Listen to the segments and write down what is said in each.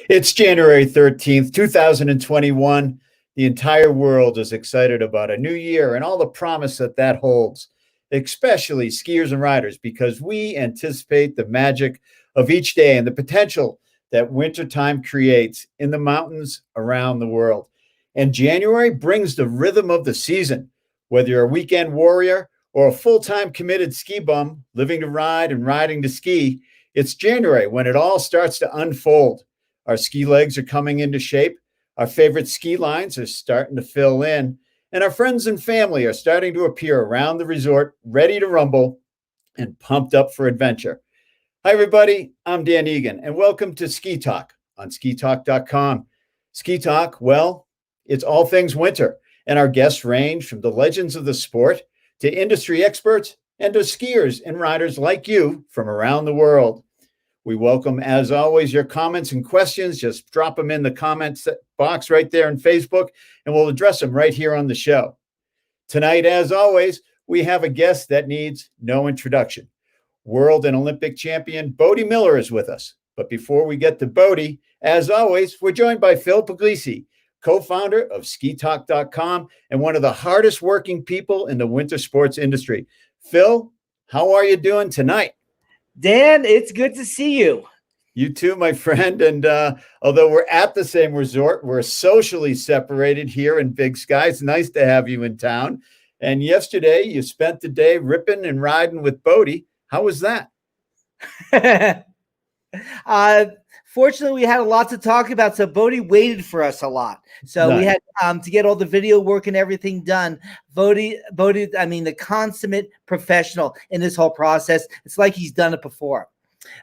It's January 13th, 2021. The entire world is excited about a new year and all the promise that holds, especially skiers and riders, because we anticipate the magic of each day and the potential that wintertime creates in the mountains around the world. And January brings the rhythm of the season. Whether you're a weekend warrior or a full-time committed ski bum living to ride and riding to ski, it's January when it all starts to unfold. Our ski legs are coming into shape. Our favorite ski lines are starting to fill in. And our friends and family are starting to appear around the resort, ready to rumble and pumped up for adventure. Hi, everybody. I'm Dan Egan, and welcome to Ski Talk on skitalk.com. Ski Talk, well, it's all things winter, and our guests range from the legends of the sport to industry experts and to skiers and riders like you from around the world. We welcome, as always, your comments and questions. Just drop them in the comments box right there on Facebook, and we'll address them right here on the show. Tonight, as always, we have a guest that needs no introduction. World and Olympic champion Bode Miller is with us. But before we get to Bode, as always, we're joined by Phil Puglisi, co-founder of skitalk.com and one of the hardest working people in the winter sports industry. Phil, how are you doing tonight? Dan, it's good to see you. You too, my friend. And although we're at the same resort, we're socially separated here in Big Sky. It's nice to have you in town. And yesterday, you spent the day ripping and riding with Bode. How was that? Fortunately, we had a lot to talk about, so Bode waited for us a lot. So nice. We had to get all the video work and everything done. Bode, I mean, the consummate professional in this whole process. It's like he's done it before.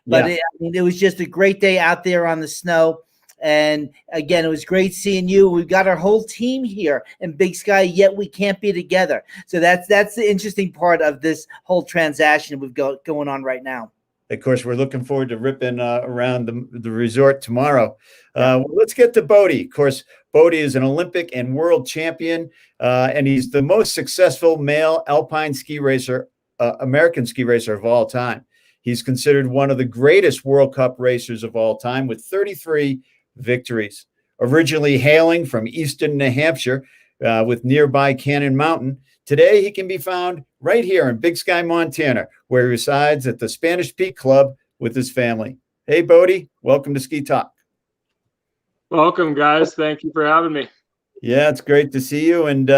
But yeah. It was just a great day out there on the snow. And again, it was great seeing you. We've got our whole team here in Big Sky, yet we can't be together. So that's the interesting part of this whole transaction we've got going on right now. Of course, we're looking forward to ripping around the resort tomorrow. Well, let's get to Bode. Of course, Bode is an Olympic and world champion, and he's the most successful male alpine ski racer, American ski racer of all time. He's considered one of the greatest World Cup racers of all time with 33 victories. Originally hailing from Easton, New Hampshire, with nearby Cannon Mountain, today he can be found right here in Big Sky, Montana, where he resides at the Spanish Peak Club with his family. Hey, Bode, welcome to Ski Talk. Welcome, guys. Thank you for having me. Yeah, it's great to see you. And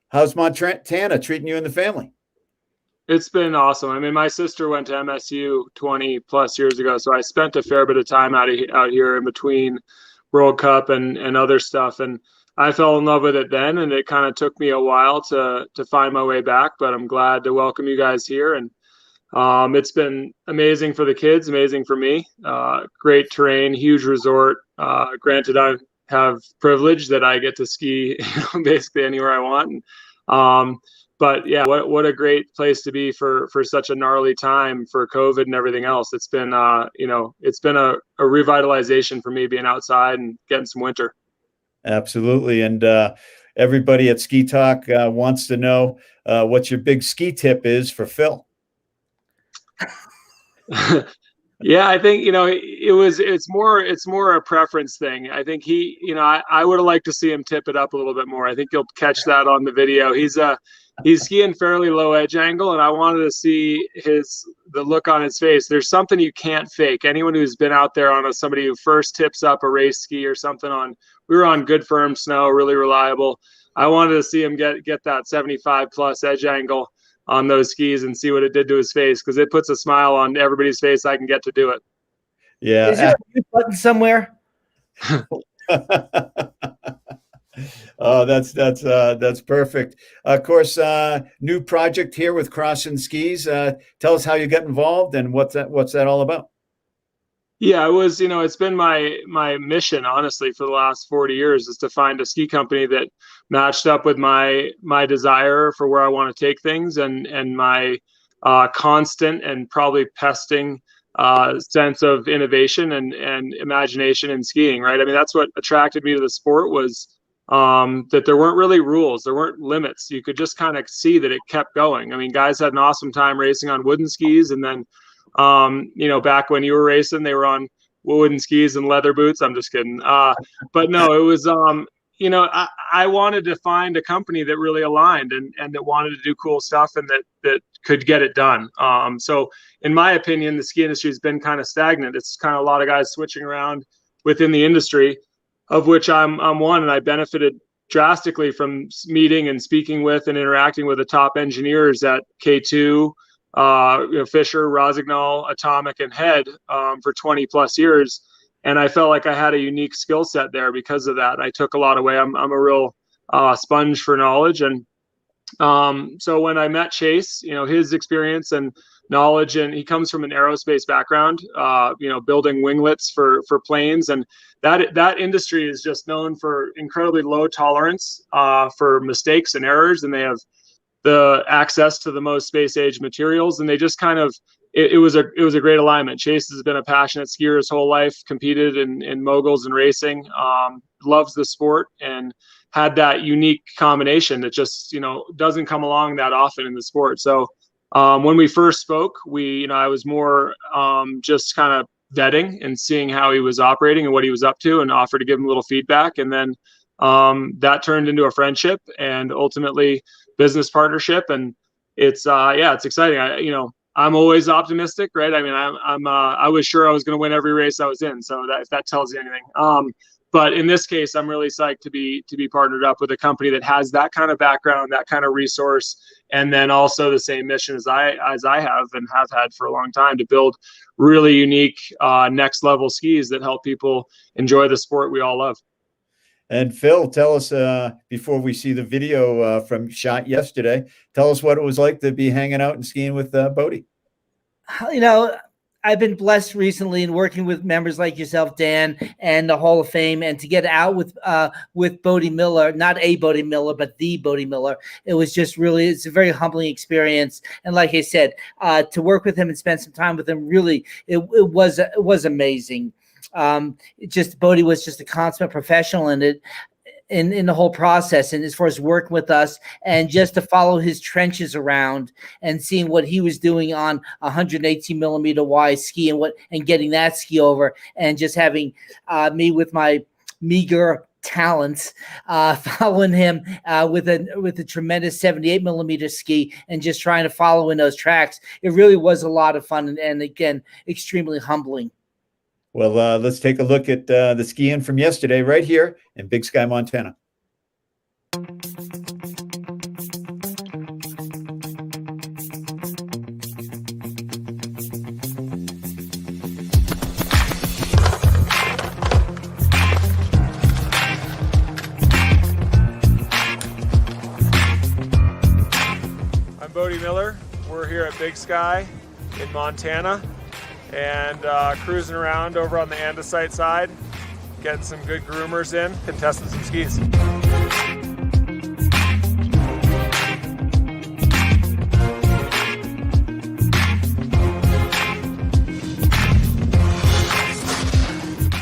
how's Montana treating you and the family? It's been awesome. I mean, my sister went to MSU 20 plus years ago, so I spent a fair bit of time out here in between World Cup and other stuff. And I fell in love with it then, and it kind of took me a while to find my way back, but I'm glad to welcome you guys here. And it's been amazing for the kids, amazing for me. Great terrain, huge resort. Granted, I have privilege that I get to ski basically anywhere I want. But yeah, what a great place to be for such a gnarly time for COVID and everything else. It's been, it's been a revitalization for me being outside and getting some winter. Absolutely. And everybody at Ski Talk wants to know what your big ski tip is for Phil. Yeah, I think, it's more a preference thing. I think I would have liked to see him tip it up a little bit more. I think you'll catch that on the video. He's skiing fairly low edge angle, and I wanted to see the look on his face. There's something you can't fake. Anyone who's been out there on somebody who first tips up a race ski or something we were on good firm snow, really reliable. I wanted to see him get that 75 plus edge angle on those skis and see what it did to his face, because it puts a smile on everybody's face. I can get to do it. Yeah. Is there a mute button somewhere? Oh, that's perfect. Of course, new project here with Crosson Skis. Tell us how you got involved and what's that all about? Yeah, it was, it's been my mission, honestly, for the last 40 years, is to find a ski company that matched up with my desire for where I want to take things and my constant and probably pesting sense of innovation and imagination in skiing, right? I mean, that's what attracted me to the sport, was that there weren't really rules. There weren't limits. You could just kind of see that it kept going. I mean, guys had an awesome time racing on wooden skis, and then, back when you were racing, they were on wooden skis and leather boots. I'm just kidding. But no, it was, I wanted to find a company that really aligned and that wanted to do cool stuff and that could get it done. So in my opinion, the ski industry has been kind of stagnant. It's kind of a lot of guys switching around within the industry, of which I'm one, and I benefited drastically from meeting and speaking with and interacting with the top engineers at K2, Fisher, Rosignol, Atomic, and Head for 20 plus years. And I felt like I had a unique skill set there because of that. I took a lot away. I'm a real sponge for knowledge. And so when I met Chase, his experience and knowledge, and he comes from an aerospace background, building winglets for planes. And that industry is just known for incredibly low tolerance for mistakes and errors. And they have the access to the most space age materials. And they just kind of, it was a great alignment. Chase has been a passionate skier his whole life, competed in moguls and racing, loves the sport, and had that unique combination that just, doesn't come along that often in the sport. So when we first spoke, I was more just kind of vetting and seeing how he was operating and what he was up to, and offered to give him a little feedback. And then that turned into a friendship and ultimately business partnership. And it's exciting. I'm always optimistic, right? I mean, I was sure I was going to win every race I was in. So if that tells you anything. But in this case, I'm really psyched to be partnered up with a company that has that kind of background, that kind of resource, and then also the same mission as I have and have had for a long time, to build really unique next level skis that help people enjoy the sport we all love. And Phil, tell us, before we see the video from shot yesterday, tell us what it was like to be hanging out and skiing with Bode. I've been blessed recently in working with members like yourself, Dan, and the Hall of Fame, and to get out with Bode Miller, not a Bode Miller, but the Bode Miller. It was just it's a very humbling experience. And like I said, to work with him and spend some time with him, really, it was amazing. Bode was just a consummate professional in the whole process, and as far as working with us, and just to follow his trenches around and seeing what he was doing on 118 millimeter wide ski and getting that ski over, and just having me with my meager talents following him with a tremendous 78 millimeter ski, and just trying to follow in those tracks. It really was a lot of fun, and again, extremely humbling. Well, let's take a look at the skiing from yesterday right here in Big Sky, Montana. I'm Bode Miller. We're here at Big Sky in Montana, and cruising around over on the andesite side, getting some good groomers in and testing some skis.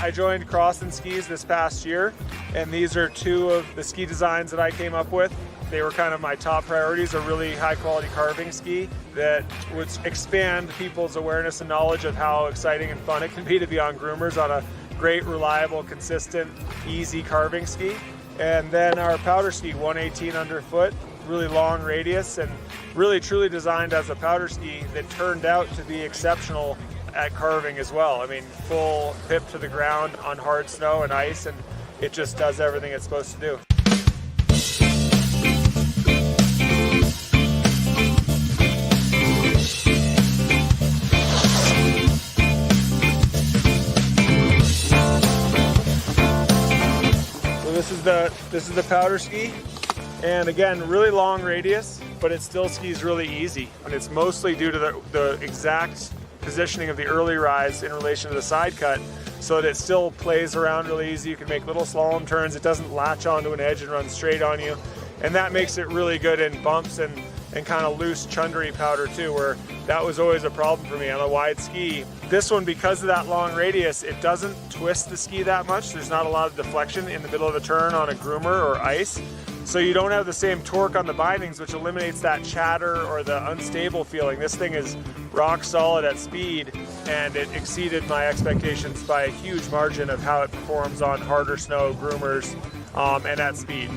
I joined Crosson Skis this past year, and these are two of the ski designs that I came up with. They were kind of my top priorities: a really high quality carving ski that would expand people's awareness and knowledge of how exciting and fun it can be to be on groomers on a great, reliable, consistent, easy carving ski. And then our powder ski, 118 underfoot, really long radius, and really truly designed as a powder ski that turned out to be exceptional at carving as well. I mean, full pip to the ground on hard snow and ice, and it just does everything it's supposed to do. This is the powder ski, and again, really long radius, but it still skis really easy, and it's mostly due to the exact positioning of the early rise in relation to the side cut, so that it still plays around really easy. You can make little slalom turns. It doesn't latch onto an edge and run straight on you, and that makes it really good in bumps and kind of loose chundery powder too, where that was always a problem for me on a wide ski. This one, because of that long radius, it doesn't twist the ski that much. There's not a lot of deflection in the middle of the turn on a groomer or ice. so you don't have the same torque on the bindings, which eliminates that chatter or the unstable feeling. This thing is rock solid at speed, and it exceeded my expectations by a huge margin of how it performs on harder snow, groomers, and at speed.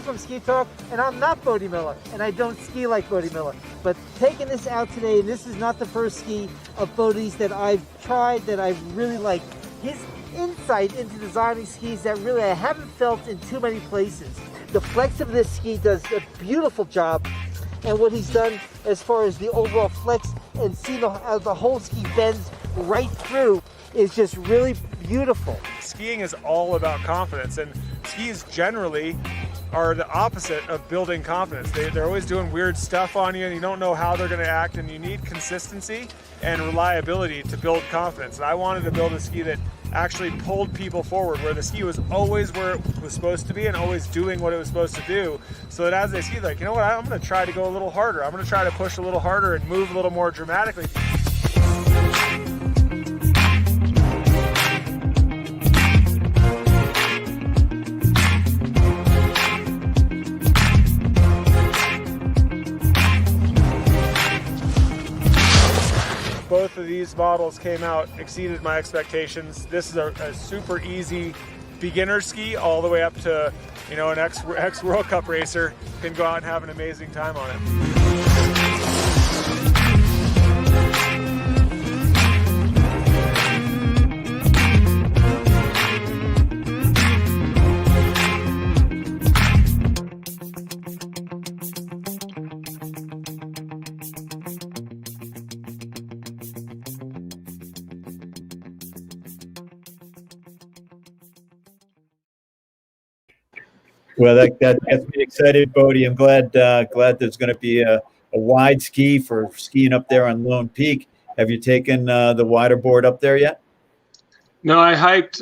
From Ski Talk, and I'm not Bode Miller, and I don't ski like Bode Miller. But taking this out today, and this is not the first ski of Bode's that I've tried that I really like. His insight into designing skis that really I haven't felt in too many places. The flex of this ski does a beautiful job, and what he's done as far as the overall flex and see the whole ski bends right through is just really beautiful. Skiing is all about confidence, and skis generally are the opposite of building confidence. They're always doing weird stuff on you, and you don't know how they're going to act, and you need consistency and reliability to build confidence. And I wanted to build a ski that actually pulled people forward, where the ski was always where it was supposed to be and always doing what it was supposed to do, so that as they ski, like, you know what, I'm going to try to go a little harder. I'm going to try to push a little harder and move a little more dramatically. Both of these models came out, exceeded my expectations. This is a super easy beginner ski all the way up to, you know, an ex World Cup racer can go out and have an amazing time on it. Well, that gets me excited, Bode. I'm glad there's going to be a wide ski for skiing up there on Lone Peak. Have you taken the wider board up there yet? No, I hiked.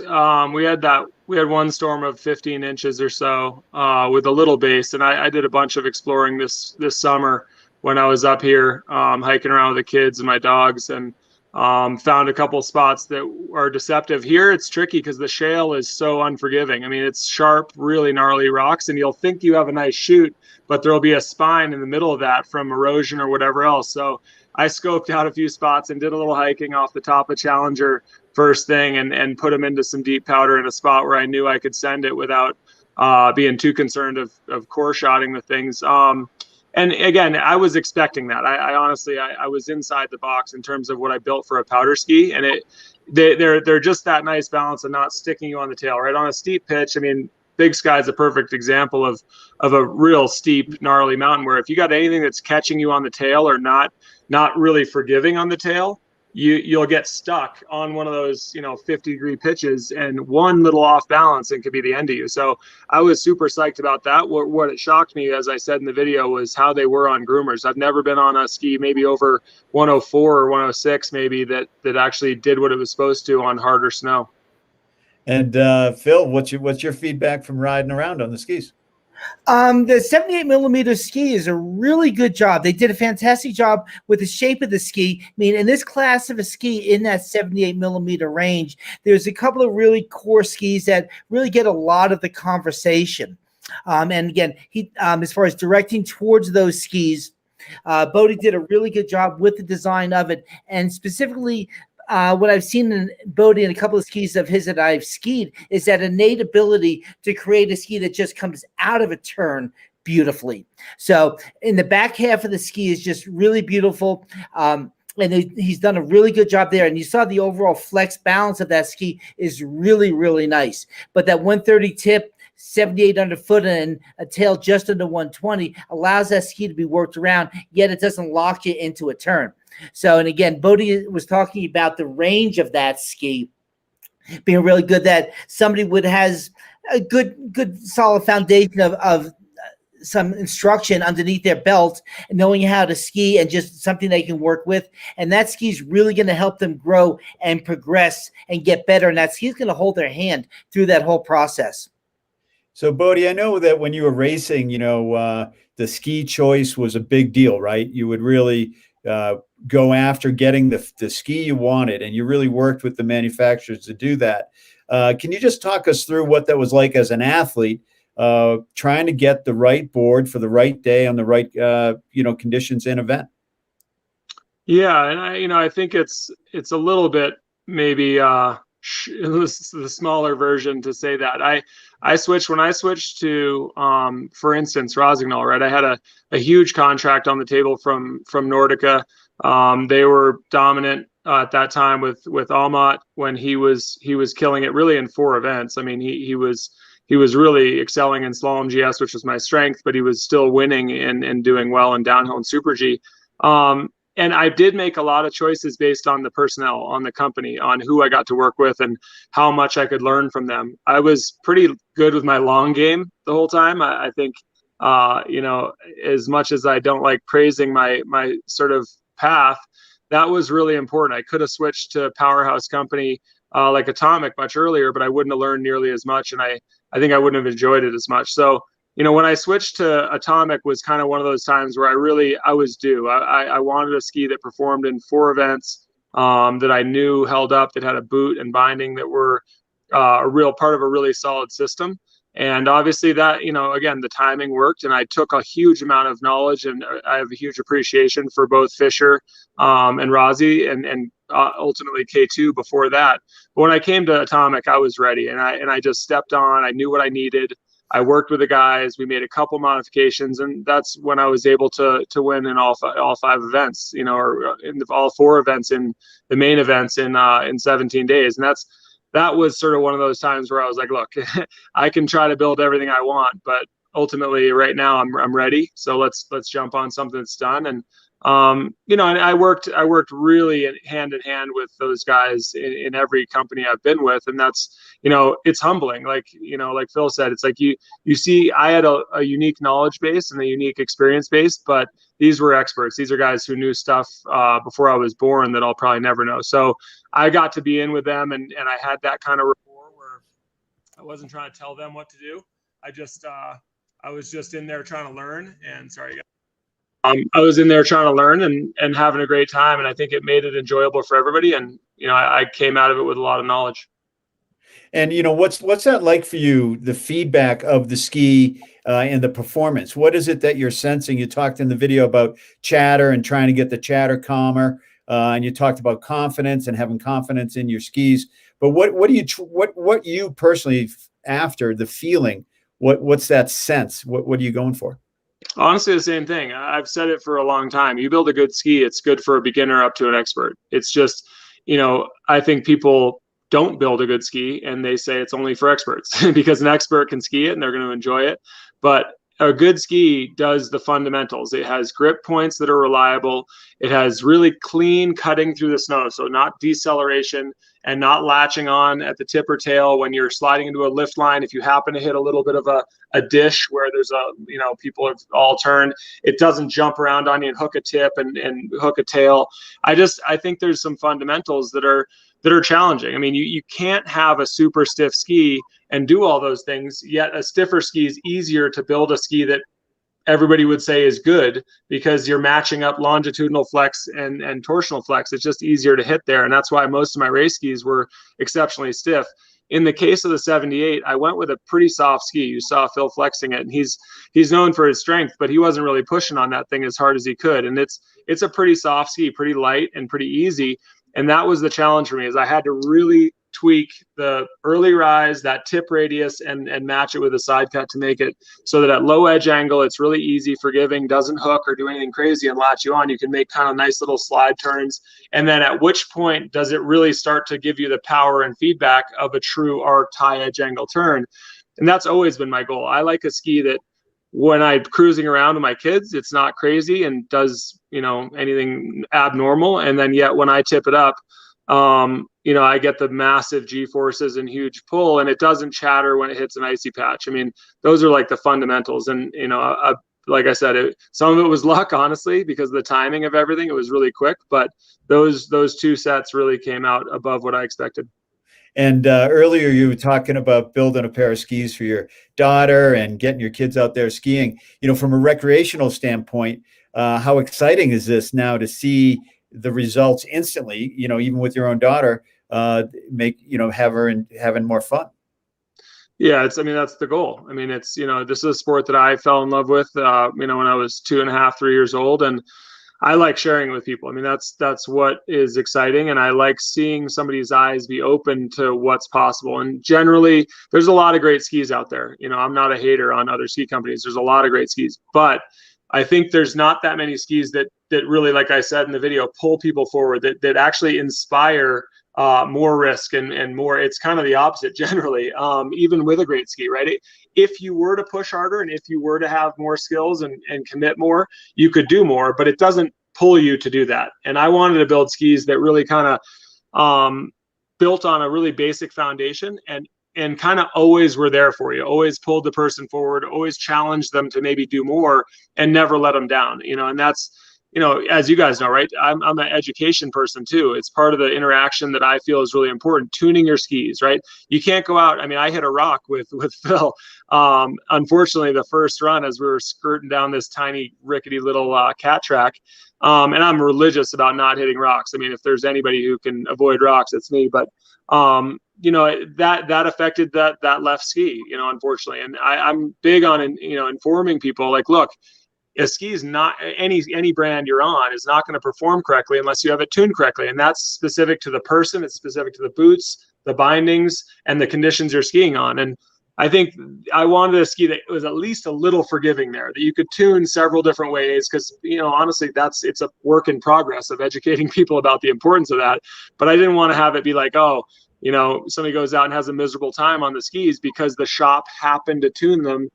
We had one storm of 15 inches or so with a little base, and I did a bunch of exploring this summer when I was up here, hiking around with the kids and my dogs, and found a couple spots that are deceptive. Here it's tricky because the shale is so unforgiving. I mean, it's sharp, really gnarly rocks, and you'll think you have a nice chute, but there'll be a spine in the middle of that from erosion or whatever else. So I scoped out a few spots and did a little hiking off the top of Challenger first thing, and put them into some deep powder in a spot where I knew I could send it without being too concerned of core shotting the things. And again, I was expecting that. I honestly, I was inside the box in terms of what I built for a powder ski, and they're just that nice balance of not sticking you on the tail. Right on a steep pitch, I mean, Big Sky is a perfect example of a real steep, gnarly mountain where if you got anything that's catching you on the tail or not really forgiving on the tail, you'll get stuck on one of those 50-degree pitches, and one little off balance and could be the end of you. So I was super psyched about that. What it shocked me, as I said in the video, was how they were on groomers. I've never been on a ski maybe over 104 or 106 maybe that actually did what it was supposed to on harder snow. And Phil, what's your feedback from riding around on the skis? The 78 millimeter ski is a really good job. They did a fantastic job with the shape of the ski. I mean, in this class of a ski in that 78 millimeter range, there's a couple of really core skis that really get a lot of the conversation. And again, he as far as directing towards those skis, Bode did a really good job with the design of it, and specifically what I've seen in Bode and a couple of skis of his that I've skied is that innate ability to create a ski that just comes out of a turn beautifully. So in the back half of the ski is just really beautiful. And he's done a really good job there. And you saw the overall flex balance of that ski is really, really nice. But that 130 tip, 78 underfoot and a tail just under 120 allows that ski to be worked around, yet it doesn't lock you into a turn. So, and again, Bode was talking about the range of that ski being really good, that somebody has a good solid foundation of some instruction underneath their belt and knowing how to ski and just something they can work with. And that ski is really going to help them grow and progress and get better. And that ski is going to hold their hand through that whole process. So, Bode, I know that when you were racing, the ski choice was a big deal, right? You would really go after getting the ski you wanted, and you really worked with the manufacturers to do that. Can you just talk us through what that was like as an athlete, trying to get the right board for the right day on the right conditions in event? Yeah, and I think it's a little bit maybe the smaller version to say that. I switched when I switched to for instance Rosignol, right? I had a huge contract on the table from Nordica. They were dominant at that time with Almot when he was killing it really in 4 events. I mean, he was really excelling in slalom GS, which was my strength, but he was still winning and doing well in downhill and Super G. And I did make a lot of choices based on the personnel, on the company, on who I got to work with and how much I could learn from them. I was pretty good with my long game the whole time. I think, as much as I don't like praising my sort of path, that was really important. I could have switched to a powerhouse company like Atomic much earlier, but I wouldn't have learned nearly as much. And I think I wouldn't have enjoyed it as much. So, when I switched to Atomic was kind of one of those times where I was due. I wanted a ski that performed in 4 events that I knew held up, that had a boot and binding that were a real part of a really solid system. And obviously that, again, the timing worked, and I took a huge amount of knowledge, and I have a huge appreciation for both Fisher and Rossi and ultimately K2 before that. But when I came to Atomic, I was ready, and I just stepped on. I knew what I needed. I worked with the guys. We made a couple modifications, and that's when I was able to win in all 5 events, or in all 4 events in the main events in 17 days. And that was sort of one of those times where I was like, look, I can try to build everything I want, but ultimately right now I'm ready. So let's jump on something that's done. And and I worked really hand in hand with those guys in every company I've been with. And that's, it's humbling. Like Phil said, it's like you see, I had a unique knowledge base and a unique experience base, but these were experts. These are guys who knew stuff before I was born that I'll probably never know. So I got to be in with them, and I had that kind of rapport where I wasn't trying to tell them what to do. I was just in there trying to learn. And sorry, guys. I was in there trying to learn and having a great time, and I think it made it enjoyable for everybody. And I came out of it with a lot of knowledge. And what's that like for you? The feedback of the ski and the performance. What is it that you're sensing? You talked in the video about chatter and trying to get the chatter calmer, and you talked about confidence and having confidence in your skis. But what you personally after the feeling? What's that sense? What are you going for? Honestly, the same thing. I've said it for a long time. You build a good ski, it's good for a beginner up to an expert. It's just, I think people don't build a good ski and they say it's only for experts because an expert can ski it and they're going to enjoy it. But a good ski does the fundamentals. It has grip points that are reliable. It has really clean cutting through the snow. So not deceleration and not latching on at the tip or tail when you're sliding into a lift line. If you happen to hit a little bit of a dish where there's people have all turned, it doesn't jump around on you and hook a tip and hook a tail. I think there's some fundamentals that are challenging. I mean, you can't have a super stiff ski and do all those things, yet a stiffer ski is easier to build a ski that everybody would say is good because you're matching up longitudinal flex and torsional flex. It's just easier to hit there. And that's why most of my race skis were exceptionally stiff. In the case of the 78, I went with a pretty soft ski. You saw Phil flexing it, and he's known for his strength, but he wasn't really pushing on that thing as hard as he could. And it's a pretty soft ski, pretty light and pretty easy. And that was the challenge for me, is I had to really tweak the early rise, that tip radius, and match it with a side cut to make it so that at low edge angle, it's really easy, forgiving, doesn't hook or do anything crazy and latch you on. You can make kind of nice little slide turns. And then at which point does it really start to give you the power and feedback of a true arced high edge angle turn? And that's always been my goal. I like a ski that when I'm cruising around with my kids, it's not crazy and does, anything abnormal. And then yet when I tip it up, I get the massive G forces and huge pull, and it doesn't chatter when it hits an icy patch. I mean, those are like the fundamentals. And, like I said, some of it was luck, honestly, because of the timing of everything. It was really quick, but those 2 sets really came out above what I expected. And earlier you were talking about building a pair of skis for your daughter and getting your kids out there skiing. From a recreational standpoint, how exciting is this now to see the results instantly, even with your own daughter, make, have her and having more fun. Yeah, that's the goal. It's, this is a sport that I fell in love with, when I was 2.5, 3 years old. And I like sharing it with people. That's what is exciting. And I like seeing somebody's eyes be open to what's possible. And generally, there's a lot of great skis out there. I'm not a hater on other ski companies. There's a lot of great skis, but I think there's not that many skis that really, like I said in the video, pull people forward, that actually inspire more risk and more. It's kind of the opposite generally, even with a great ski, right? If you were to push harder and if you were to have more skills and commit more, you could do more, but it doesn't pull you to do that. And I wanted to build skis that really kind of built on a really basic foundation and kind of always were there for you, always pulled the person forward, always challenged them to maybe do more and never let them down, and that's, as you guys know, right? I'm an education person too. It's part of the interaction that I feel is really important. Tuning your skis, right? You can't go out. I hit a rock with Phil. Unfortunately, the first run, as we were skirting down this tiny, rickety little cat track, and I'm religious about not hitting rocks. If there's anybody who can avoid rocks, it's me. But that affected that left ski, unfortunately. And I'm big on informing people, like, look, a ski is not any brand you're on is not going to perform correctly unless you have it tuned correctly. And that's specific to the person. It's specific to the boots, the bindings, and the conditions you're skiing on. And I think I wanted a ski that was at least a little forgiving there, that you could tune several different ways. Cause honestly, it's a work in progress of educating people about the importance of that. But I didn't want to have it be like, oh, somebody goes out and has a miserable time on the skis because the shop happened to tune them,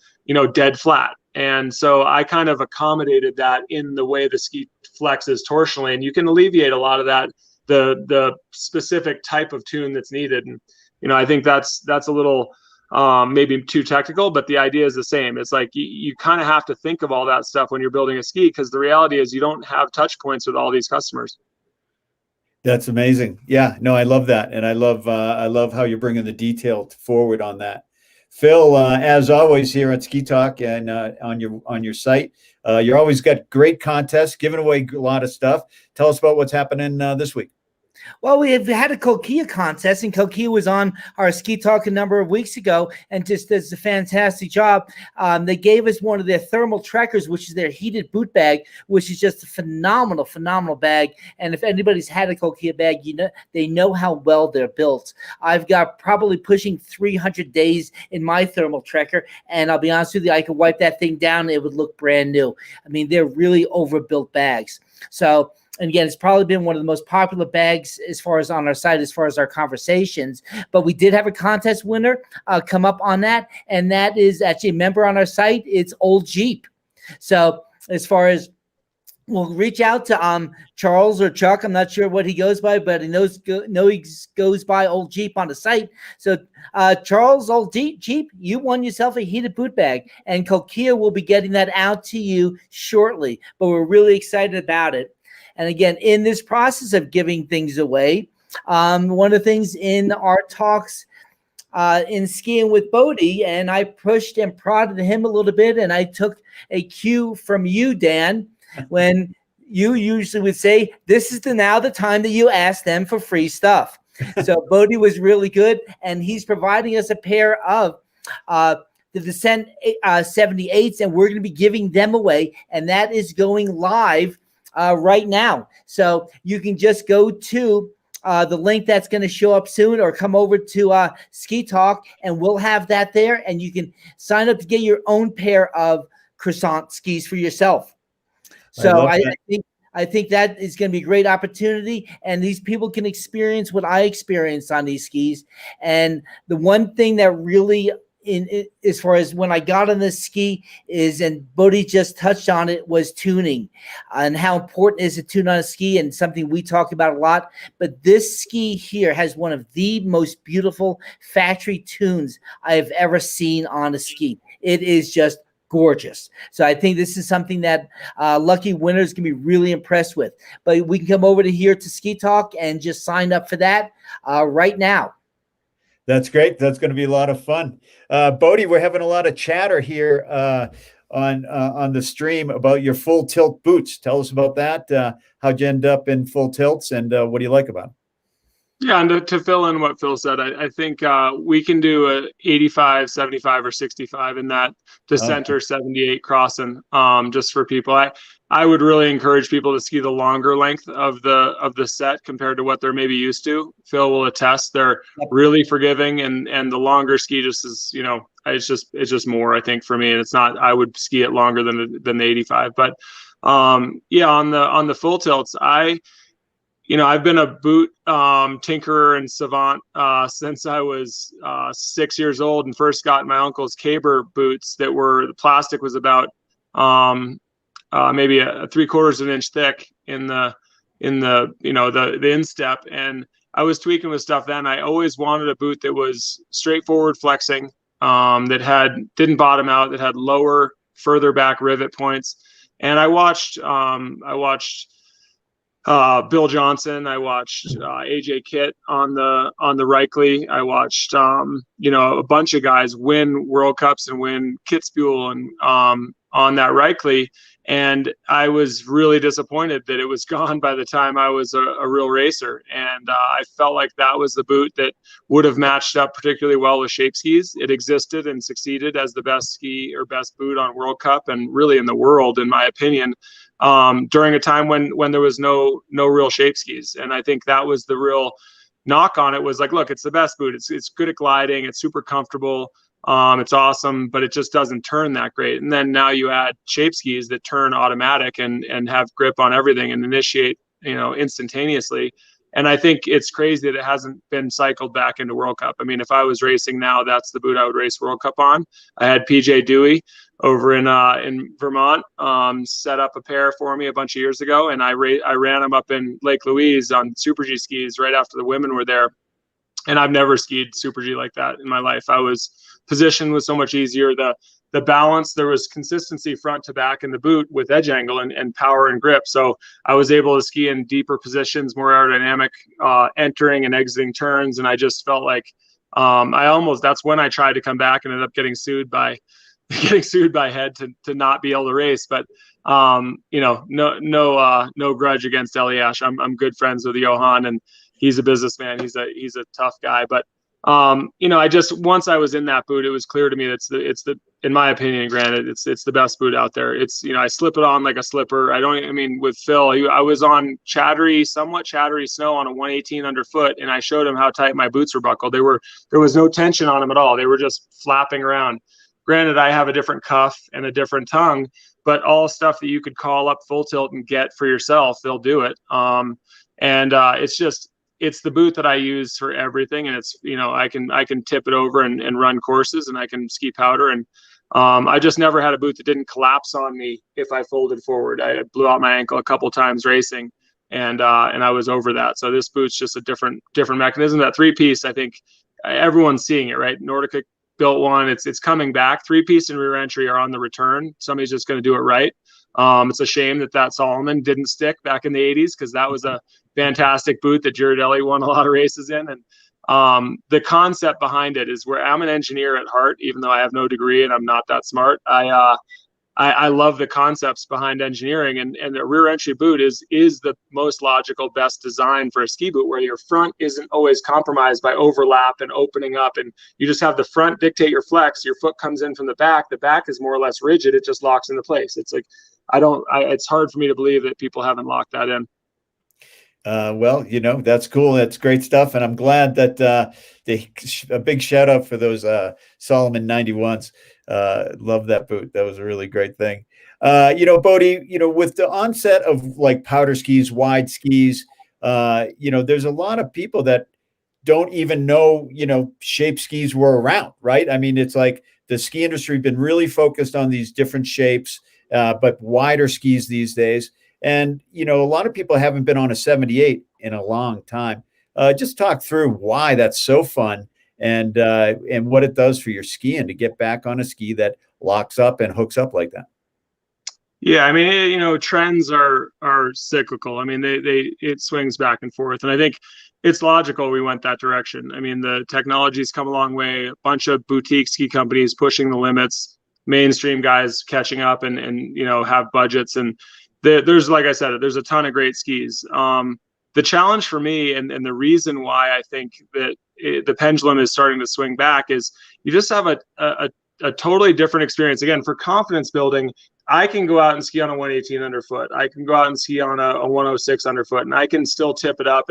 dead flat. And so I kind of accommodated that in the way the ski flexes torsionally, and you can alleviate a lot of that, the specific type of tune that's needed. And, I think that's a little maybe too technical, but the idea is the same. It's like you kind of have to think of all that stuff when you're building a ski, because the reality is you don't have touch points with all these customers. That's amazing. Yeah, no, I love that. And I love how you're bringing the detail forward on that. Phil, as always here at Ski Talk and on your site, you're always got great contests, giving away a lot of stuff. Tell us about what's happening this week. Well, we have had a Kokia contest, and Kokia was on our Ski Talk a number of weeks ago and just does a fantastic job. They gave us one of their thermal trekkers, which is their heated boot bag, which is just a phenomenal, phenomenal bag. And if anybody's had a Kokia bag, they know how well they're built. I've got probably pushing 300 days in my thermal trekker, and I'll be honest with you, I could wipe that thing down and it would look brand new. They're really overbuilt bags. So, and again, it's probably been one of the most popular bags as far as on our site, as far as our conversations. But we did have a contest winner come up on that, and that is actually a member on our site. It's Old Jeep. So as far as we'll reach out to Charles or Chuck. I'm not sure what he goes by, but he he goes by Old Jeep on the site. So Charles, Old Jeep, you won yourself a heated boot bag, and Kokia will be getting that out to you shortly. But we're really excited about it. And again, in this process of giving things away, one of the things in our talks in skiing with Bode, and I pushed and prodded him a little bit, and I took a cue from you, Dan, when you usually would say, this is now the time that you ask them for free stuff. So Bode was really good, and he's providing us a pair of the Descent 78s, and we're going to be giving them away, and that is going live right now. So you can just go to the link that's going to show up soon, or come over to Ski Talk, and we'll have that there, and you can sign up to get your own pair of Crosson skis for yourself. So I think that is going to be a great opportunity, and these people can experience what I experienced on these skis. And the one thing that really, as far as when I got on this ski is, and Bode just touched on it, was tuning, and how important it is to tune on a ski, and something we talk about a lot. But this ski here has one of the most beautiful factory tunes I have ever seen on a ski. It is just gorgeous. So I think this is something that lucky winners can be really impressed with. But we can come over to here to Ski Talk and just sign up for that right now. That's great. That's going to be a lot of fun. Bode, we're having a lot of chatter here on the stream about your full tilt boots. Tell us about that. How'd you end up in full tilts, and what do you like about them? Yeah, and to fill in what Phil said, I think we can do a 85, 75, or 65 in that Dissenter 78 Crosson, just for people. I would really encourage people to ski the longer length of the set compared to what they're maybe used to. Phil will attest they're really forgiving, and the longer ski just is, it's just more, I think, for me. And it's not, I would ski it longer than the 85. But yeah, on the full tilts, I've been a boot tinkerer and savant since I was 6 years old, and first got my uncle's caber boots that the plastic was about maybe a 3/4 of an inch thick in the instep, and I was tweaking with stuff then. I always wanted a boot that was straightforward flexing, that didn't bottom out, that had lower, further back rivet points. And I watched Bill Johnson. I watched AJ Kitt on the Reichley. I watched a bunch of guys win World Cups and win Kitzbühel and on that Reichley. And I was really disappointed that it was gone by the time I was a real racer. And I felt like that was the boot that would have matched up particularly well with shape skis. It existed and succeeded as the best ski or best boot on World Cup and really in the world, in my opinion, during a time when there was no real shape skis. And I think that was the real knock on it, was like, look, it's the best boot. It's good at gliding. It's super comfortable. It's awesome, but it just doesn't turn that great. And then now you add shape skis that turn automatic and have grip on everything and initiate, instantaneously. And I think it's crazy that it hasn't been cycled back into World Cup. I mean, if I was racing now, that's the boot I would race World Cup on. I had PJ Dewey over in Vermont set up a pair for me a bunch of years ago, and I ran them up in Lake Louise on Super G skis right after the women were there. And I've never skied Super G like that in my life. Position was so much easier. The balance, there was consistency front to back in the boot with edge angle and power and grip. So I was able to ski in deeper positions, more aerodynamic, entering and exiting turns. And I just felt like that's when I tried to come back and ended up getting sued by Head to not be able to race. But no grudge against Eliash. I'm good friends with Johan, and he's a businessman. He's a tough guy. But once I was in that boot, it was clear to me that in my opinion, granted, it's the best boot out there. I slip it on like a slipper. With Phil, I was on somewhat chattery snow on a 118 underfoot, and I showed him how tight my boots were buckled. There was no tension on them at all. They were just flapping around. Granted, I have a different cuff and a different tongue, but all stuff that you could call up full tilt and get for yourself, they'll do it. It's the boot that I use for everything. And it's, I can tip it over and run courses, and I can ski powder. And I just never had a boot that didn't collapse on me if I folded forward. I blew out my ankle a couple times racing, and I was over that. So this boot's just a different mechanism. That 3-piece, I think everyone's seeing it, right? Nordica built one. It's coming back. 3-piece and rear entry are on the return. Somebody's just going to do it right. It's a shame that Solomon didn't stick back in the 80s, because that was a fantastic boot that Girardelli won a lot of races in. And the concept behind it is, where I'm an engineer at heart, even though I have no degree and I'm not that smart. I love the concepts behind engineering, and the rear entry boot is the most logical, best design for a ski boot, where your front isn't always compromised by overlap and opening up, and you just have the front dictate your flex. Your foot comes in from the back is more or less rigid. It just locks into place. It's like, it's hard for me to believe that people haven't locked that in. Well, that's cool. That's great stuff. And I'm glad that a big shout out for those Solomon 91s. Love that boot. That was a really great thing. Bode, with the onset of like powder skis, wide skis, there's a lot of people that don't even know, shape skis were around, right? I mean, it's like the ski industry been really focused on these different shapes, but wider skis these days. And, a lot of people haven't been on a 78 in a long time. Just talk through why that's so fun and what it does for your skiing to get back on a ski that locks up and hooks up like that. Yeah, trends are cyclical. It swings back and forth. And I think it's logical we went that direction. The technology's come a long way. A bunch of boutique ski companies pushing the limits. mainstream guys catching up and have budgets. And there's, like I said, there's a ton of great skis. The challenge for me and the reason why I think that the pendulum is starting to swing back is you just have a totally different experience. Again, for confidence building, I can go out and ski on a 118 underfoot. I can go out and ski on a 106 underfoot, and I can still tip it up.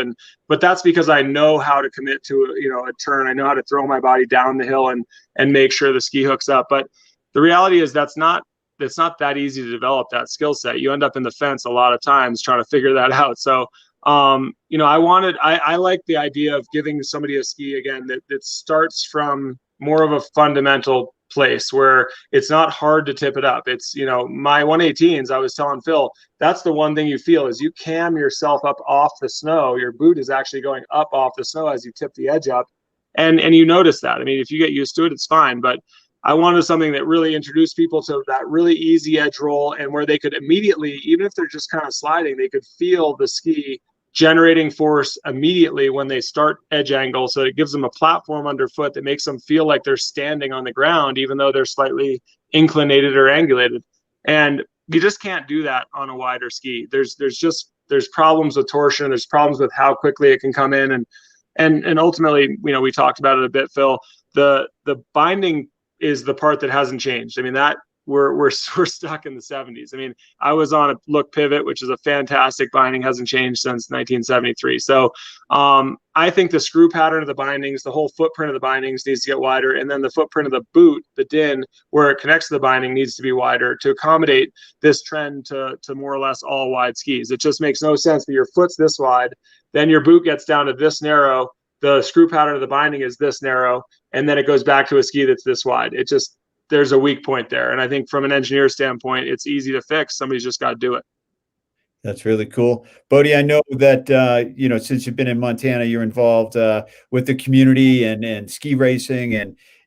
But that's because I know how to commit to a turn. I know how to throw my body down the hill and make sure the ski hooks up. But the reality is it's not that easy to develop that skill set. You end up in the fence a lot of times trying to figure that out. So I like the idea of giving somebody a ski again that starts from more of a fundamental place where it's not hard to tip it up. It's, my 118s, I was telling Phil, that's the one thing you feel is you cam yourself up off the snow. Your boot is actually going up off the snow as you tip the edge up. And you notice that. I mean, if you get used to it, it's fine. But I wanted something that really introduced people to that really easy edge roll, and where they could immediately, even if they're just kind of sliding, they could feel the ski generating force immediately when they start edge angle. So it gives them a platform underfoot that makes them feel like they're standing on the ground, even though they're slightly inclinated or angulated. And you just can't do that on a wider ski. There's problems with torsion. There's problems with how quickly it can come in. And ultimately, we talked about it a bit, Phil, the binding is the part that hasn't changed. I mean, that we're stuck in the 70s. I mean, I was on a Look Pivot, which is a fantastic binding, hasn't changed since 1973. So I think the screw pattern of the bindings, the whole footprint of the bindings needs to get wider. And then the footprint of the boot, the din, where it connects to the binding, needs to be wider to accommodate this trend to more or less all wide skis. It just makes no sense that your foot's this wide, then your boot gets down to this narrow, the screw pattern of the binding is this narrow, and then it goes back to a ski that's this wide. It just, there's a weak point there. And I think from an engineer standpoint, it's easy to fix. Somebody's just got to do it. That's really cool. Bode, I know that, since you've been in Montana, you're involved with the community and ski racing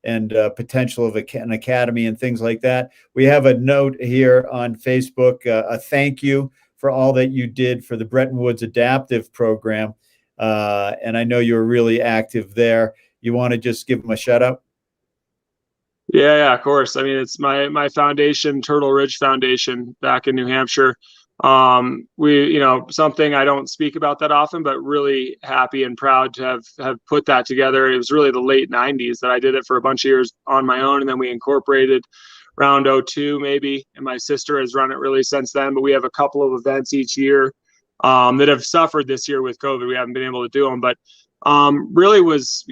and potential of an academy and things like that. We have a note here on Facebook, a thank you for all that you did for the Bretton Woods Adaptive Program. And I know you're really active there. You want to just give them a shout out? Yeah, of course. I mean, it's my foundation, Turtle Ridge Foundation, back in New Hampshire. We, something I don't speak about that often, but really happy and proud to have put that together. It was really the late 90s that I did it for a bunch of years on my own, and then we incorporated around 2002 maybe, and my sister has run it really since then. But we have a couple of events each year that have suffered this year with COVID. We haven't been able to do them, but really was,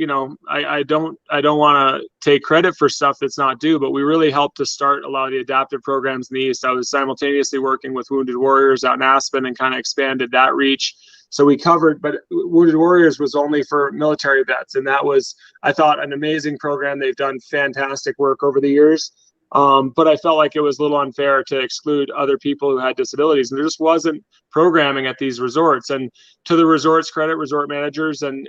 I don't want to take credit for stuff that's not due, but we really helped to start a lot of the adaptive programs in the East. I was simultaneously working with Wounded Warriors out in Aspen and kind of expanded that reach. So we covered, but Wounded Warriors was only for military vets. And that was, I thought, an amazing program. They've done fantastic work over the years. But I felt like it was a little unfair to exclude other people who had disabilities, and there just wasn't programming at these resorts. And to the resorts' credit, resort managers and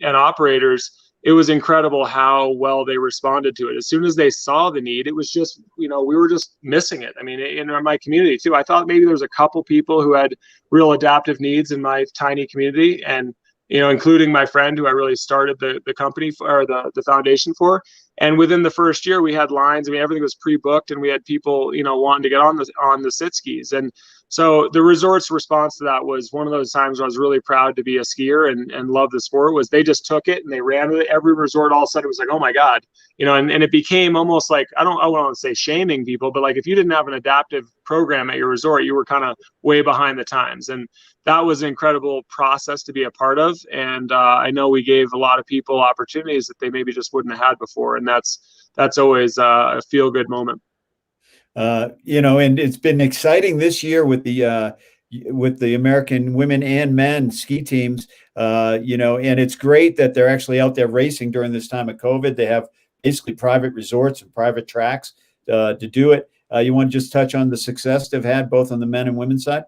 operators, it was incredible how well they responded to it. As soon as they saw the need, it was just, we were just missing it. I mean, in my community too, I thought maybe there was a couple people who had real adaptive needs in my tiny community, and including my friend who I really started the company for, or the foundation for. And within the first year, we had lines. I mean, everything was pre-booked, and we had people, wanting to get on the sit skis. And so the resort's response to that was one of those times where I was really proud to be a skier and love the sport. Was they just took it and they ran with it. Every resort all of a sudden was like, oh my God, and it became almost like, I don't want to say shaming people, but like if you didn't have an adaptive program at your resort, you were kind of way behind the times. And that was an incredible process to be a part of. And I know we gave a lot of people opportunities that they maybe just wouldn't have had before. And that's always a feel-good moment. And it's been exciting this year with the American women and men ski teams, and it's great that they're actually out there racing during this time of COVID. They have basically private resorts and private tracks to do it. You want to just touch on the success they've had both on the men and women's side?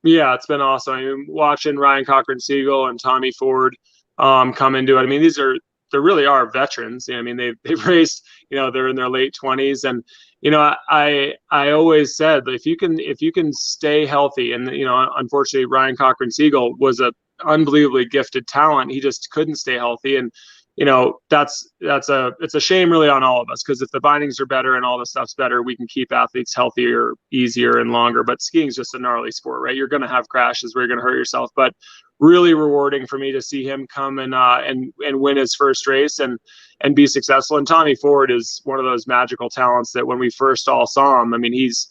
Yeah, it's been awesome. I mean, watching Ryan Cochran-Siegel and Tommy Ford come into it. I mean, they really are veterans. I mean, they've raced, they're in their late 20s. And, I always said that if you can stay healthy, and, unfortunately, Ryan Cochran-Siegel was a unbelievably gifted talent. He just couldn't stay healthy. And, it's a shame really on all of us, because if the bindings are better and all the stuff's better, we can keep athletes healthier, easier, and longer. But skiing is just a gnarly sport, right? You're going to have crashes where you're going to hurt yourself, but really rewarding for me to see him come and win his first race and be successful. And Tommy Ford is one of those magical talents that when we first all saw him, I mean, he's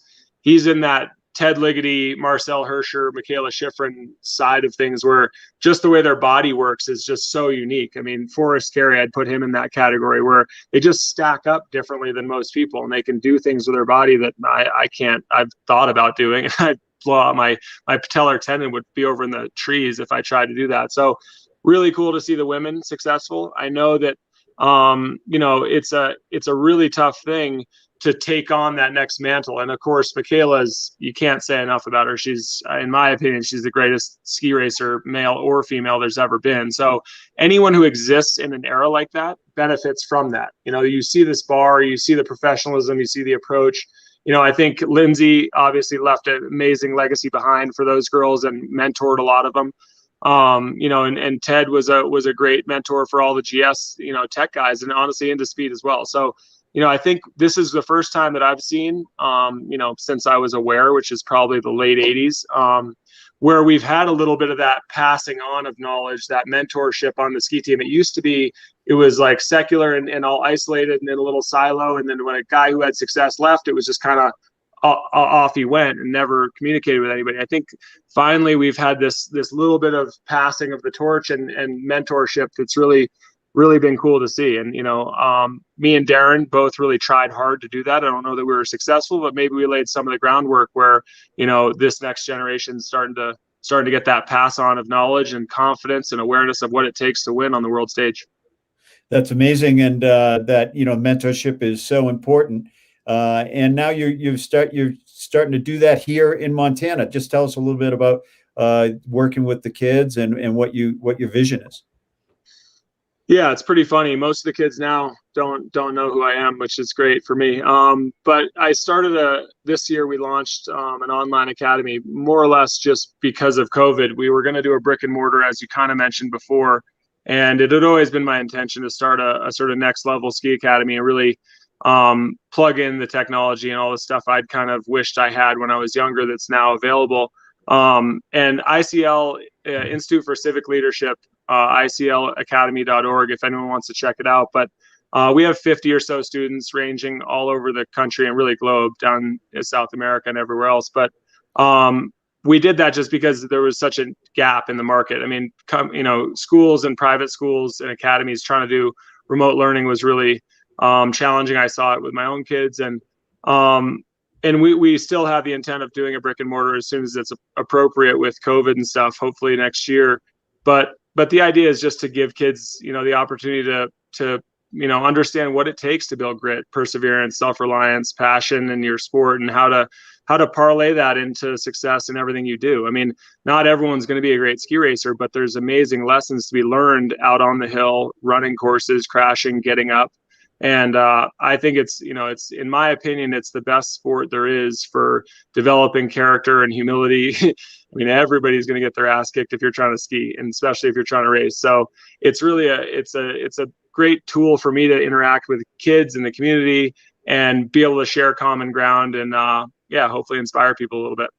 in that Ted Ligety, Marcel Hirscher, Michaela Schifrin side of things, where just the way their body works is just so unique. I mean, Forrest Carey, I'd put him in that category, where they just stack up differently than most people, and they can do things with their body that I can't. I've thought about doing. I'd blow out my patellar tendon, would be over in the trees if I tried to do that. So really cool to see the women successful. I know that it's a really tough thing to take on that next mantle. And of course, Michaela's, you can't say enough about her. She's, in my opinion, she's the greatest ski racer, male or female, there's ever been. So anyone who exists in an era like that benefits from that. You see this bar, you see the professionalism, you see the approach. I think Lindsay obviously left an amazing legacy behind for those girls and mentored a lot of them. And Ted was a great mentor for all the GS, tech guys, and honestly into speed as well. So, I think this is the first time that I've seen, since I was aware, which is probably the late 80s, where we've had a little bit of that passing on of knowledge, that mentorship on the ski team. It used to be, it was like secular and all isolated and in a little silo. And then when a guy who had success left, it was just kind of off he went and never communicated with anybody. I think finally we've had this little bit of passing of the torch and mentorship that's really been cool to see. And me and Darren both really tried hard to do that. I don't know that we were successful, but maybe we laid some of the groundwork where this next generation starting to get that pass on of knowledge and confidence and awareness of what it takes to win on the world stage. That's amazing, and that mentorship is so important. And now you're starting to do that here in Montana. Just tell us a little bit about working with the kids and what your vision is. Yeah, it's pretty funny. Most of the kids now don't know who I am, which is great for me. But I started this year we launched an online academy, more or less just because of COVID. We were going to do a brick and mortar, as you kind of mentioned before, and it had always been my intention to start a sort of next level ski academy and really plug in the technology and all the stuff I'd kind of wished I had when I was younger that's now available. And ICL, Institute for Civic Leadership, ICLacademy.org, if anyone wants to check it out. But we have 50 or so students ranging all over the country and really globe, down in South America and everywhere else. But we did that just because there was such a gap in the market. I mean, schools and private schools and academies trying to do remote learning was really challenging. I saw it with my own kids, and we still have the intent of doing a brick and mortar as soon as it's appropriate with COVID and stuff, hopefully next year. But the idea is just to give kids, the opportunity to understand what it takes to build grit, perseverance, self-reliance, passion in your sport, and how to parlay that into success in everything you do. I mean, not everyone's going to be a great ski racer, but there's amazing lessons to be learned out on the hill, running courses, crashing, getting up. And I think it's in my opinion, it's the best sport there is for developing character and humility. I mean, everybody's going to get their ass kicked if you're trying to ski, and especially if you're trying to race. So it's really it's a great tool for me to interact with kids in the community and be able to share common ground and hopefully inspire people a little bit.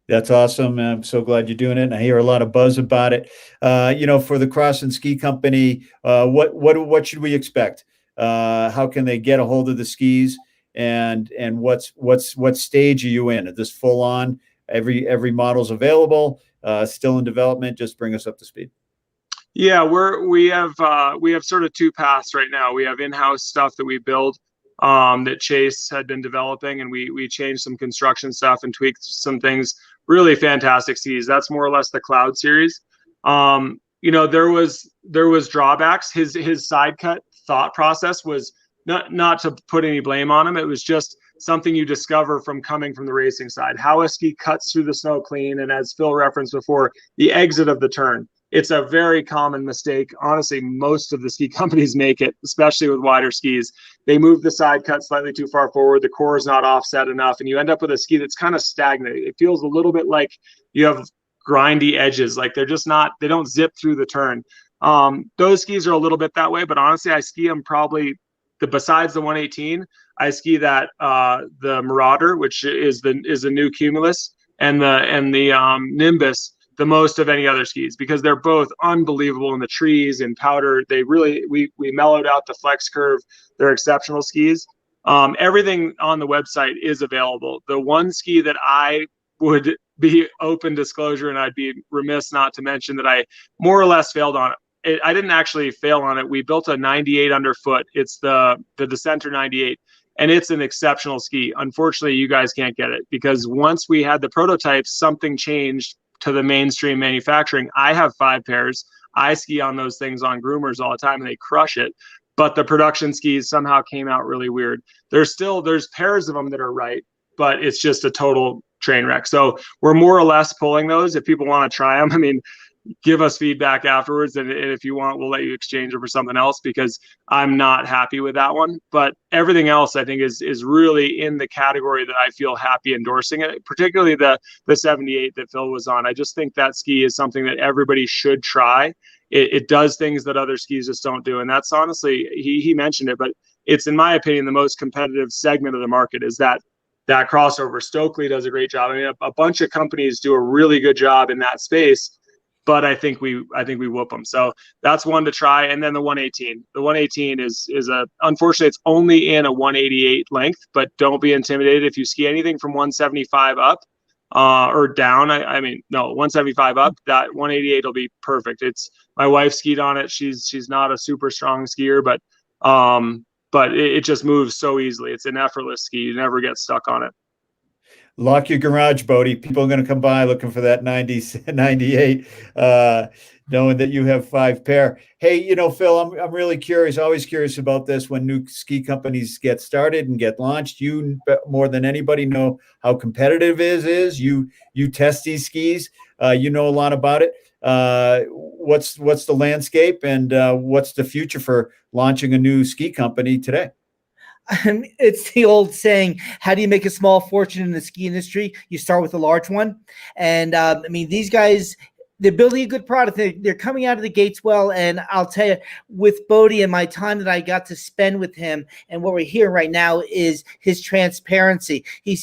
That's awesome. I'm so glad you're doing it. And I hear a lot of buzz about it. For the Crosson Ski Company, what should we expect? How can they get a hold of the skis, and what stage are you in? Is this full on? Every model's available, still in development? Just bring us up to speed. Yeah, we have sort of two paths right now. We have in-house stuff that we build that Chase had been developing, and we changed some construction stuff and tweaked some things. Really fantastic skis. That's more or less the Cloud series. There was drawbacks. His side cut thought process was not to put any blame on him. It was just something you discover from coming from the racing side, how a ski cuts through the snow clean. And as Phil referenced before, the exit of the turn. It's a very common mistake. Honestly, most of the ski companies make it, especially with wider skis. They move the side cut slightly too far forward. The core is not offset enough, and you end up with a ski that's kind of stagnant. It feels a little bit like you have grindy edges, like they're just not, they don't zip through the turn. Those skis are a little bit that way, but honestly, I ski them probably besides the 118. I ski that the Marauder, which is the new Cumulus, and the Nimbus the most of any other skis, because they're both unbelievable in the trees and powder. They really, we mellowed out the flex curve. They're exceptional skis. Everything on the website is available. The one ski that I would be open disclosure, and I'd be remiss not to mention that I more or less failed on it. I didn't actually fail on it. We built a 98 underfoot. It's the Dissenter 98, and it's an exceptional ski. Unfortunately, you guys can't get it, because once we had the prototypes, something changed to the mainstream manufacturing. I have 5 pairs. I ski on those things on groomers all the time, and they crush it. But the production skis somehow came out really weird. There's pairs of them that are right, but it's just a total train wreck. So we're more or less pulling those. If people want to try them, I mean, give us feedback afterwards, and if you want, we'll let you exchange them for something else, because I'm not happy with that one. But everything else, I think, is really in the category that I feel happy endorsing it, particularly the 78 that Phil was on. I just think that ski is something that everybody should try. It does things that other skis just don't do, and that's honestly, he mentioned it, but it's, in my opinion, the most competitive segment of the market is that crossover. Stokely does a great job. I mean, a bunch of companies do a really good job in that space, but I think we whoop them. So that's one to try. And then the 118. The 118 is unfortunately, it's only in a 188 length, but don't be intimidated if you ski anything from 175 up or down. I mean, no, 175 up. That 188 will be perfect. It's, my wife skied on it. She's not a super strong skier, but it just moves so easily. It's an effortless ski. You never get stuck on it. Lock your garage, Bode. People are going to come by looking for that 98, knowing that you have 5 pair. Hey, Phil, I'm really curious, always curious about this. When new ski companies get started and get launched, you more than anybody know how competitive it is. You test these skis. You know a lot about it. What's the landscape, and what's the future for launching a new ski company today? It's the old saying, how do you make a small fortune in the ski industry? You start with a large one. And I mean, these guys, they're building a good product. They're coming out of the gates well. And I'll tell you, with Bode and my time that I got to spend with him, and what we're hearing right now is his transparency. He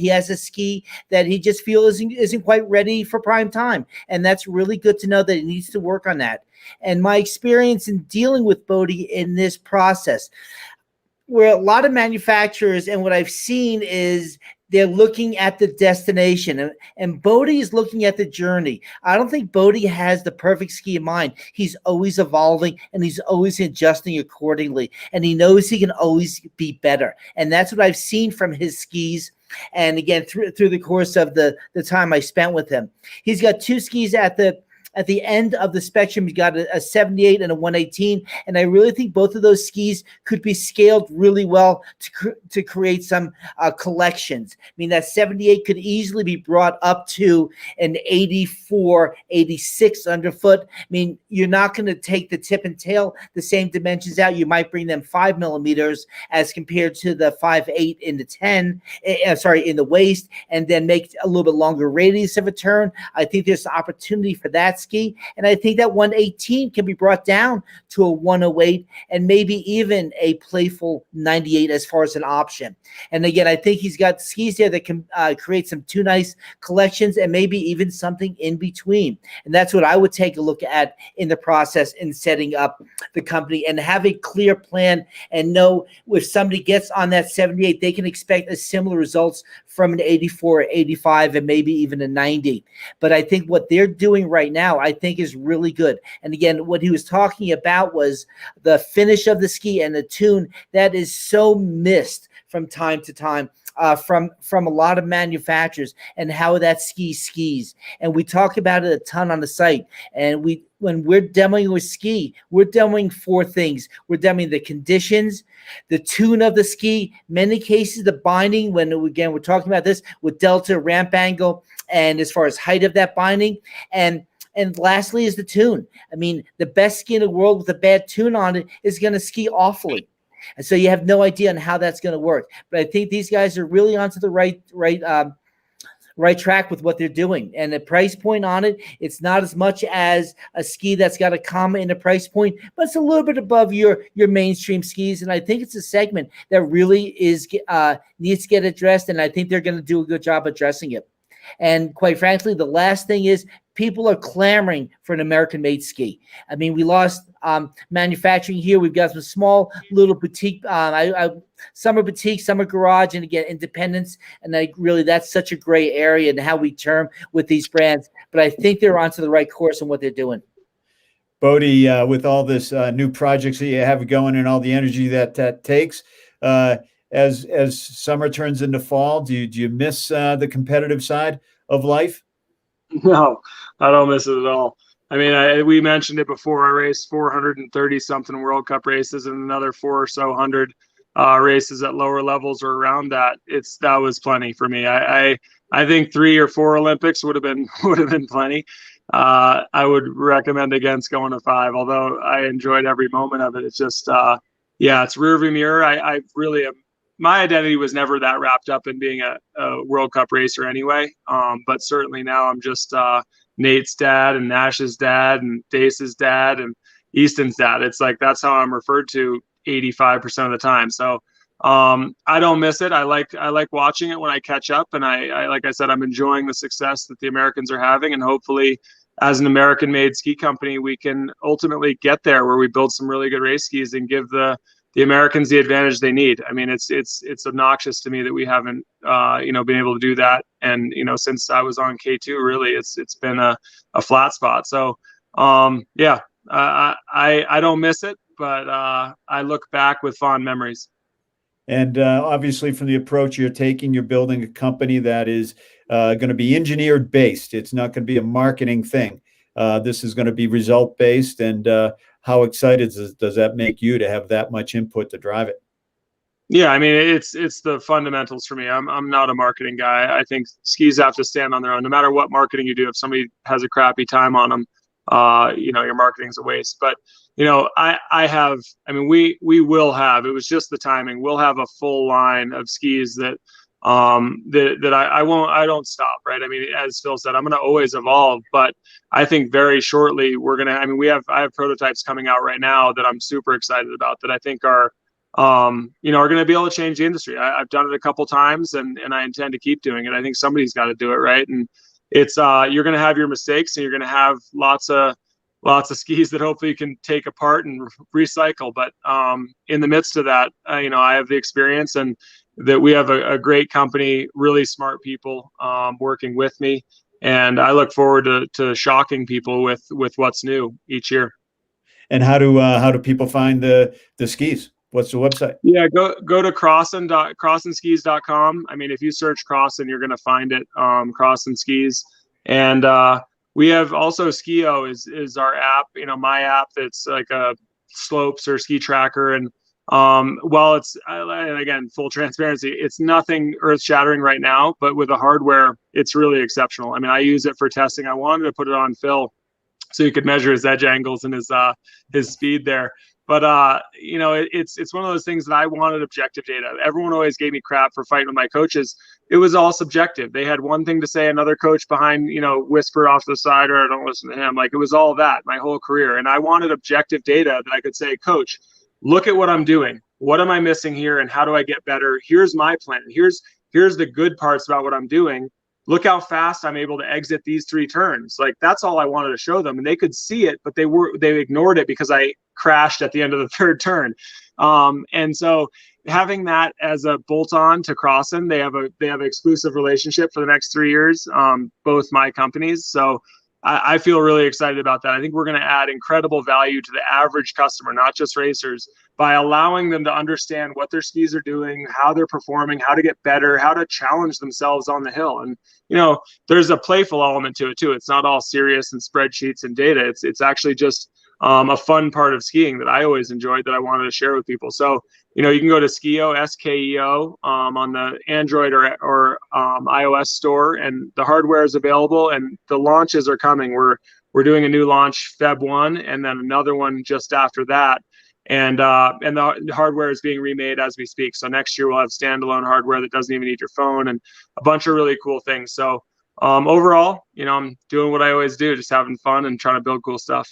has a ski that he just feels isn't quite ready for prime time. And that's really good to know that he needs to work on that. And my experience in dealing with Bode in this process, where a lot of manufacturers, and what I've seen is they're looking at the destination, and Bode is looking at the journey. I don't think Bode has the perfect ski in mind. He's always evolving, and he's always adjusting accordingly, and he knows he can always be better. And that's what I've seen from his skis. And again, through the course of the time I spent with him, he's got 2 skis at the end of the spectrum. You got a 78 and a 118, and I really think both of those skis could be scaled really well to create some collections. I mean, that 78 could easily be brought up to an 84, 86 underfoot. I mean, you're not going to take the tip and tail the same dimensions out. You might bring them 5 millimeters as compared to the 5.8 in the 10, in the waist, and then make a little bit longer radius of a turn. I think there's an opportunity for that ski, and I think that 118 can be brought down to a 108 and maybe even a playful 98 as far as an option. And again, I think he's got skis there that can create some 2 nice collections and maybe even something in between. And that's what I would take a look at in the process in setting up the company, and have a clear plan and know if somebody gets on that 78, they can expect a similar results from an 84, 85, and maybe even a 90. But I think what they're doing right now, I think, is really good. And again, what he was talking about was the finish of the ski and the tune that is so missed from time to time from a lot of manufacturers, and how that ski skis. And we talk about it a ton on the site. And when we're demoing with ski, we're demoing 4 things. We're demoing the conditions, the tune of the ski, many cases the binding, when again we're talking about this with delta, ramp angle, and as far as height of that binding, and lastly is the tune. I mean, the best ski in the world with a bad tune on it is going to ski awfully. And so you have no idea on how that's going to work. But I think these guys are really onto the right right track with what they're doing. And the price point on it, it's not as much as a ski that's got a comma in the price point, but it's a little bit above your mainstream skis. And I think it's a segment that really needs to get addressed, and I think they're going to do a good job addressing it. And quite frankly, the last thing is people are clamoring for an American-made ski. I mean, we lost manufacturing here. We've got some small little boutique, summer boutique, summer garage, and again, independence. And that's such a gray area in how we term with these brands. But I think they're onto the right course in what they're doing. Bode, with all this new projects that you have going and all the energy that takes, as summer turns into fall, do you miss the competitive side of life? No, I don't miss it at all. I mean, we mentioned it before. I raced 430 something World Cup races and another 400 or so races at lower levels or around that. That was plenty for me. I think 3 or 4 Olympics would have been plenty. I would recommend against going to 5, although I enjoyed every moment of it. It's just, it's rearview mirror. I really am. My identity was never that wrapped up in being a World Cup racer anyway. But certainly now I'm just Nate's dad and Nash's dad and Dace's dad and Easton's dad. It's like that's how I'm referred to 85% of the time. So I don't miss it. I like watching it when I catch up, and I like I said, I'm enjoying the success that the Americans are having, and hobefully as an American-made ski company, we can ultimately get there where we build some really good race skis and give the Americans the advantage they need. I mean, it's obnoxious to me that we haven't, been able to do that. And, since I was on K2, really, it's been a flat spot. So, I don't miss it, but I look back with fond memories. And obviously from the approach you're taking, you're building a company that is going to be engineered based. It's not going to be a marketing thing. This is going to be result based. And how excited does that make you to have that much input to drive it? Yeah, I mean, it's the fundamentals for me. I'm not a marketing guy. I think skis have to stand on their own. No matter what marketing you do, if somebody has a crappy time on them, your marketing's a waste. But we will have, it was just the timing. We'll have a full line of skis that I don't stop, right? I mean, as Phil said, I'm going to always evolve, but I think very shortly I have prototypes coming out right now that I'm super excited about that I think are going to be able to change the industry. I've done it a couple times and I intend to keep doing it. I think somebody's got to do it, right? And it's, you're going to have your mistakes and you're going to have lots of skis that hopefully you can take apart and recycle. But in the midst of that, I have the experience and that we have a great company, really smart people working with me. And I look forward to shocking people with what's new each year. And how do people find the skis? What's the website? Yeah, go to crossonskis.com. I mean, if you search Crosson, you're going to find it, Crosson Skis. And we have also Skio is our app, my app that's like a slopes or ski tracker. And while it's, and again, full transparency, it's nothing earth shattering right now, but with the hardware, it's really exceptional. I mean, I use it for testing. I wanted to put it on Phil so you could measure his edge angles and his speed there. But, it's one of those things that I wanted objective data. Everyone always gave me crap for fighting with my coaches. It was all subjective. They had one thing to say, another coach behind, whispered off the side, or don't listen to him. Like, it was all that my whole career. And I wanted objective data that I could say, coach, look at what I'm doing. What am I missing here? And how do I get better? Here's my plan. Here's the good parts about what I'm doing. Look how fast I'm able to exit these 3 turns. Like, that's all I wanted to show them. And they could see it, but they ignored it because I crashed at the end of the 3rd turn. And so having that as a bolt-on to Crosson, they have an exclusive relationship for the next 3 years, both my companies. So I feel really excited about that. I think we're going to add incredible value to the average customer, not just racers, by allowing them to understand what their skis are doing, how they're performing, how to get better, how to challenge themselves on the hill. And, there's a playful element to it too. It's not all serious and spreadsheets and data. It's actually just a fun part of skiing that I always enjoyed that I wanted to share with people. So, you can go to Skio, Skeo, on the Android or iOS store, and the hardware is available and the launches are coming. We're doing a new launch Feb 1 and then another one just after that. And the hardware is being remade as we speak. So next year we'll have standalone hardware that doesn't even need your phone and a bunch of really cool things. So overall, I'm doing what I always do, just having fun and trying to build cool stuff.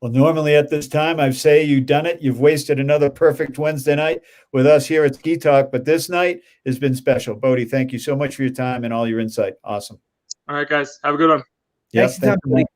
Well, normally at this time, I say you've done it. You've wasted another perfect Wednesday night with us here at Ski Talk, but this night has been special. Bode, thank you so much for your time and all your insight. Awesome. All right, guys. Have a good one. Yep, Thanks for your time, Bode.